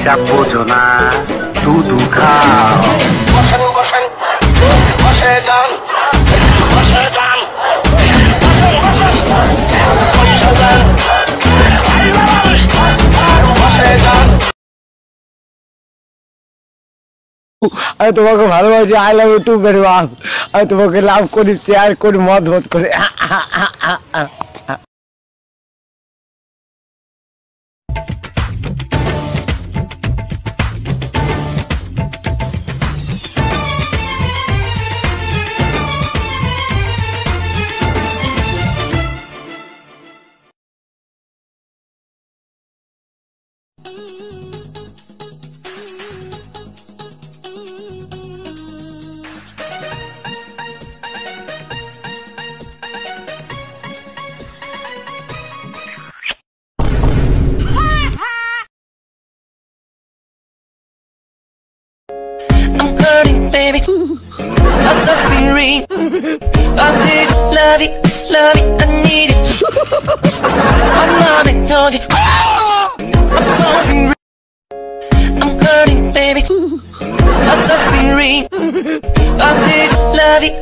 হিসাব বোঝো না, শুধু খাও। আমি তোমাকে ভালোবাসি, I love you too very much. আমি তোমাকে লাভ করি, শেয়ার করি, মত করি। I'm hurting, baby. I'm something real. I need you, love it, I need it. My mommy told you. I'm something real. I'm hurting, baby. I'm something real. I need you, love it,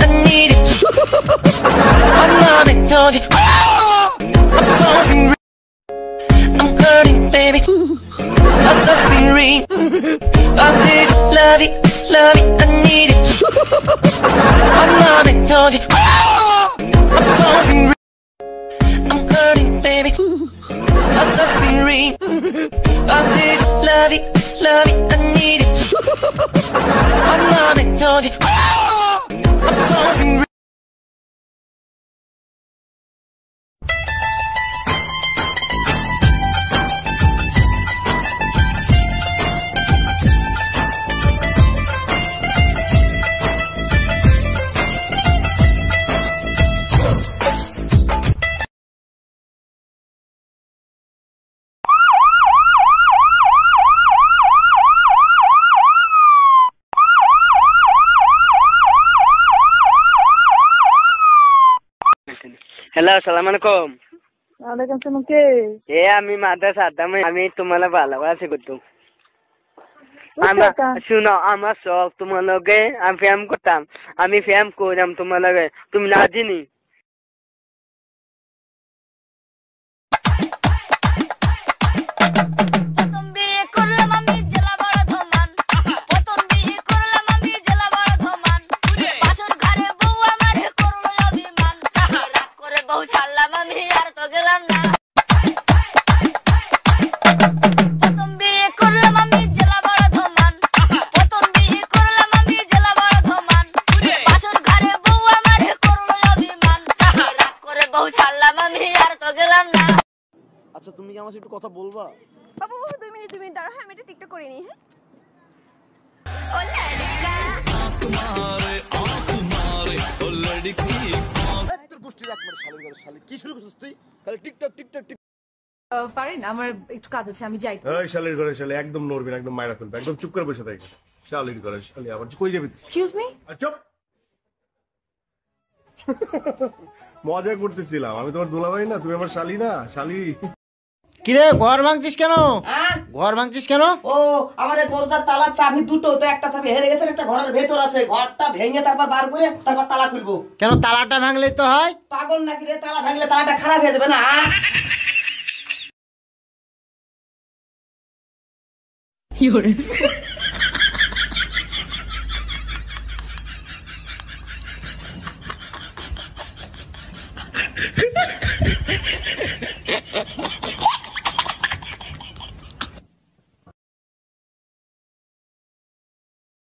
I need it. My mommy told you. I'm something real. I'm hurting, baby. I'm something real. I need you, love it, I need it. My mommy told you. I'm something real. I'm hurting, baby. I'm something real. I need you, love it, I need it. My mommy told you. I'm something real. Hello, আসসালামু আলাইকুম। ওয়ালাইকুম আসসালাম। কে? আমি মাদ্রাসা আদাম, আমি তোমার ভালোবাসি করতো। শুনো, আমার শখ তোমার লগে আমি ফ্যাম করতাম, আমি ফ্যাম করলাম তোমার লগে, তুমি না চিনি। আচ্ছা, তুমি কি আমার সাথে একটু কথা বলবা? বাবু 2 মিনিট দাঁড়াও। হ্যাঁ, আমি এটা টিকটক করে নিই। কি শুরু করছিস তুই? খালি টিকটক টিকটক টিকটক। ফারিন, আমার একটু কাজ আছে, আমি যাই। এই শালির ঘরে শালি একদম নড়বি না, একদম মাইরা ফেলবে, একদম চুপ করে বসে থাক। শালির ঘরে শালি আবার কই যাবি? Excuse me. চুপ। মজা করতেছিলাম, আমি তোমার দুলাভাই না, তুমি আমার শালি না, শালি। কিরে, ঘর ভাঙছিস কেন? ঘর ভাঙছিস কেন? ও, আমার দরজার তালার চাবি দুটো, তো একটা চাবি হেরে গেছে, একটা ঘরের ভেতর আছে। ঘরটা ভেঙে তারপর বার করে তারপর তালা খুলবো। কেন তালাটা ভাঙলেই তো হয়? পাগল নাকি রে? তালা ভাঙলে তালাটা খারাপ হয়ে যাবে না?